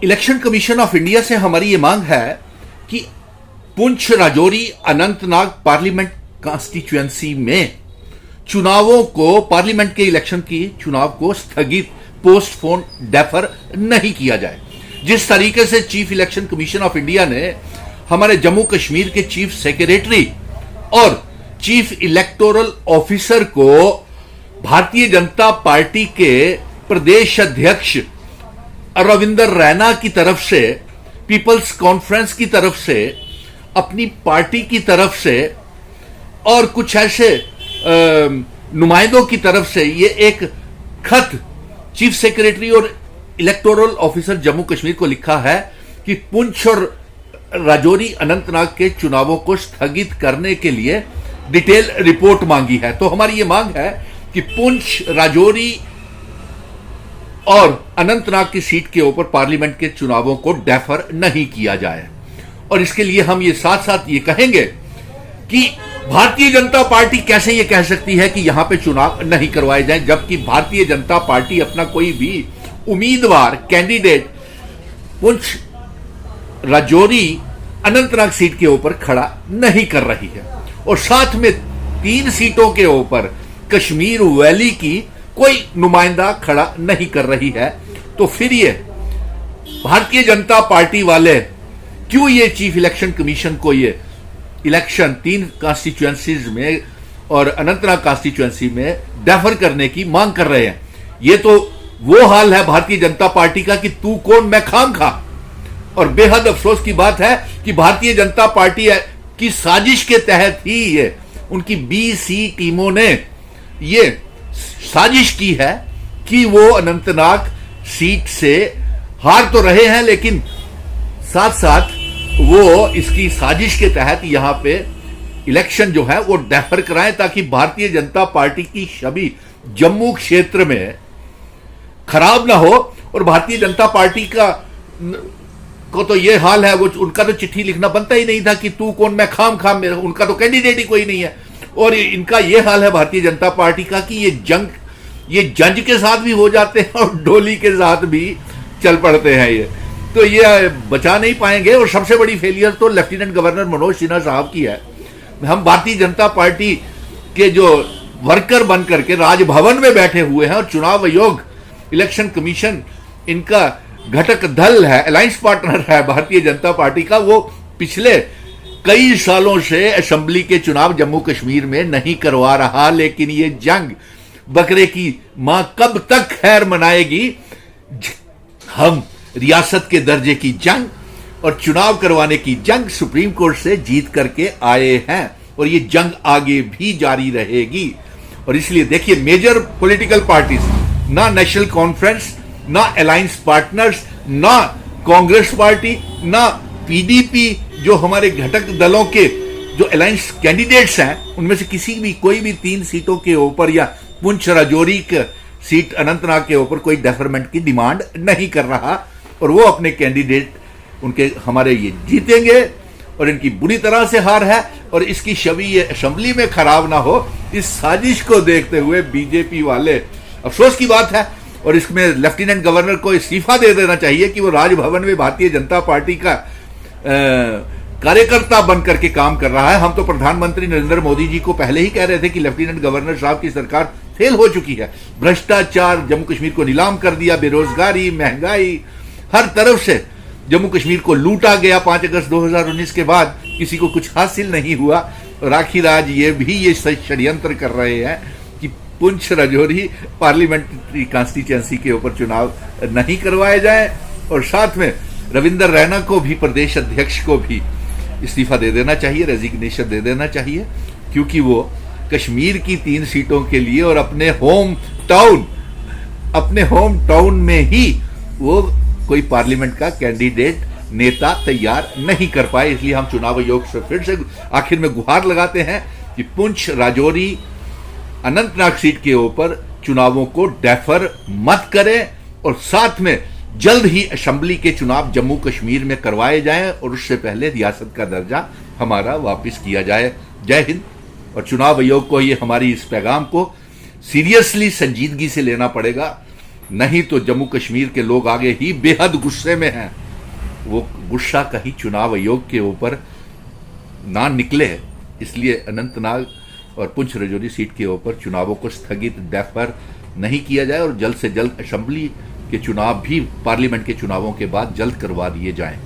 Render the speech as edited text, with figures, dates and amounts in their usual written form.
Election commission of India से हमारी ये मांग है कि पुंछ, राजौरी, अनंतनाग पार्लियामेंट कॉन्स्टिट्यूएंसी में चुनावों को, पार्लियामेंट के इलेक्शन की चुनाव को स्थगित, पोस्टपोन, डेफर नहीं किया जाए। जिस तरीके से chief election commission of India ने हमारे जम्मू कश्मीर के चीफ सेक्रेटरी और चीफ इलेक्टोरल ऑफिसर को भारतीय जनता पार्टी के प्रदेश अध्यक्ष रविंदर रैना की तरफ से, पीपल्स कॉन्फ्रेंस की तरफ से, अपनी पार्टी की तरफ से और कुछ ऐसे नुमाइंदों की तरफ से ये एक खत चीफ सेक्रेटरी और इलेक्टोरल ऑफिसर जम्मू कश्मीर को लिखा है कि पुंछ और राजौरी, अनंतनाग के चुनावों को स्थगित करने के लिए डिटेल रिपोर्ट मांगी है। तो हमारी ये मांग है कि पुंछ, राजौरी और अनंतनाग की सीट के ऊपर पार्लियामेंट के चुनावों को डेफर नहीं किया जाए। और इसके लिए हम ये साथ साथ ये कहेंगे कि भारतीय जनता पार्टी कैसे ये कह सकती है कि यहां पे चुनाव नहीं करवाए जाएं, जबकि भारतीय जनता पार्टी अपना कोई भी उम्मीदवार, कैंडिडेट पुंछ, राजौरी, अनंतनाग सीट के ऊपर खड़ा नहीं कर रही है। और साथ में 3 सीटों के ऊपर कश्मीर वैली की कोई नुमाइंदा खड़ा नहीं कर रही है। तो फिर ये भारतीय जनता पार्टी वाले क्यों ये चीफ इलेक्शन कमीशन को ये इलेक्शन 3 कॉन्स्टिट्यूएंसीज में और अनंतनाग कॉन्स्टिट्यूएंसी में डेफर करने की मांग कर रहे हैं? ये तो वो हाल है भारतीय जनता पार्टी का कि तू कौन मैं खाम खा। और बेहद अफसोस की बात है कि भारतीय जनता पार्टी की साजिश के तहत ही ये उनकी BC टीमों ने ये साजिश की है कि वो अनंतनाग सीट से हार तो रहे हैं, लेकिन साथ साथ वो इसकी साजिश के तहत यहां पे इलेक्शन जो है वो डेफर कराएं, ताकि भारतीय जनता पार्टी की छवि जम्मू क्षेत्र में खराब ना हो। और भारतीय जनता पार्टी को तो ये हाल है, वो उनका तो चिट्ठी लिखना बनता ही नहीं था कि तू कौन मैं खाम खाम, उनका तो कैंडिडेट ही कोई नहीं है। और इनका ये हाल है भारतीय जनता पार्टी का कि ये जंज के साथ भी हो जाते हैं और डोली के साथ भी चल पड़ते हैं। ये तो ये बचा नहीं पाएंगे। और सबसे बड़ी फेलियर तो लेफ्टिनेंट गवर्नर मनोज सिन्हा साहब की है। हम भारतीय जनता पार्टी के जो वर्कर बन करके राजभवन में बैठे हुए हैं और चुनाव आयोग, इलेक्शन कमीशन इनका घटक दल है, अलायंस पार्टनर है भारतीय जनता पार्टी का, वो पिछले कई सालों से असेंबली के चुनाव जम्मू कश्मीर में नहीं करवा रहा। लेकिन ये जंग बकरे की मां कब तक खैर मनाएगी? हम रियासत के दर्जे की जंग और चुनाव करवाने की जंग सुप्रीम कोर्ट से जीत करके आए हैं और ये जंग आगे भी जारी रहेगी। और इसलिए देखिए, मेजर पॉलिटिकल पार्टीज, ना नेशनल कॉन्फ्रेंस, ना अलायंस पार्टनर्स, ना कांग्रेस पार्टी, ना PDP, जो हमारे घटक दलों के जो अलायंस कैंडिडेट्स हैं, उनमें से किसी भी कोई भी 3 सीटों के ऊपर या पुंछ, राजौरी सीट, अनंतनाग के ऊपर कोई डेफरमेंट की डिमांड नहीं कर रहा। और वो अपने कैंडिडेट उनके हमारे ये जीतेंगे और इनकी बुरी तरह से हार है। और इसकी छवि ये असेंबली में खराब ना हो, इस साजिश को देखते हुए बीजेपी वाले, अफसोस की बात है, और इसमें लेफ्टिनेंट गवर्नर को इस्तीफा दे देना चाहिए कि वो राजभवन में भारतीय जनता पार्टी का कार्यकर्ता बनकर के काम कर रहा है। हम तो प्रधानमंत्री नरेंद्र मोदी जी को पहले ही कह रहे थे कि लेफ्टिनेंट गवर्नर साहब की सरकार फेल हो चुकी है। भ्रष्टाचार, जम्मू कश्मीर को नीलाम कर दिया, बेरोजगारी, महंगाई, हर तरफ से जम्मू कश्मीर को लूटा गया। 5 अगस्त 2019 के बाद किसी को कुछ हासिल नहीं हुआ। और आखिर आज ये भी ये षड्यंत्र कर रहे हैं कि पुंछ, राजौरी पार्लियामेंट्री कॉन्स्टिट्यूएंसी के ऊपर चुनाव नहीं करवाए जाए। और साथ में रविंदर रैना को भी, प्रदेश अध्यक्ष को भी इस्तीफा दे देना चाहिए, रेजिग्नेशन दे देना चाहिए, क्योंकि वो कश्मीर की 3 सीटों के लिए और अपने होम टाउन में ही वो कोई पार्लियामेंट का कैंडिडेट, नेता तैयार नहीं कर पाए। इसलिए हम चुनाव आयोग से फिर से आखिर में गुहार लगाते हैं कि पुंछ, राजौरी, अनंतनाग सीट के ऊपर चुनावों को डेफर मत करें और साथ में जल्द ही असेंबली के चुनाव जम्मू कश्मीर में करवाए जाएं और उससे पहले रियासत का दर्जा हमारा वापस किया जाए। जय हिंद। और चुनाव आयोग को ये हमारी इस पैगाम को सीरियसली, संजीदगी से लेना पड़ेगा। नहीं तो जम्मू कश्मीर के लोग आगे ही बेहद गुस्से में हैं। वो गुस्सा कहीं चुनाव आयोग के ऊपर ना निकले, इसलिए अनंतनाग और पुंछ राजौरी सीट के ऊपर चुनावों को स्थगित डेफर नहीं किया जाए और जल्द से जल्द असेंबली के चुनाव भी पार्लियामेंट के चुनावों के बाद जल्द करवा दिए जाएं।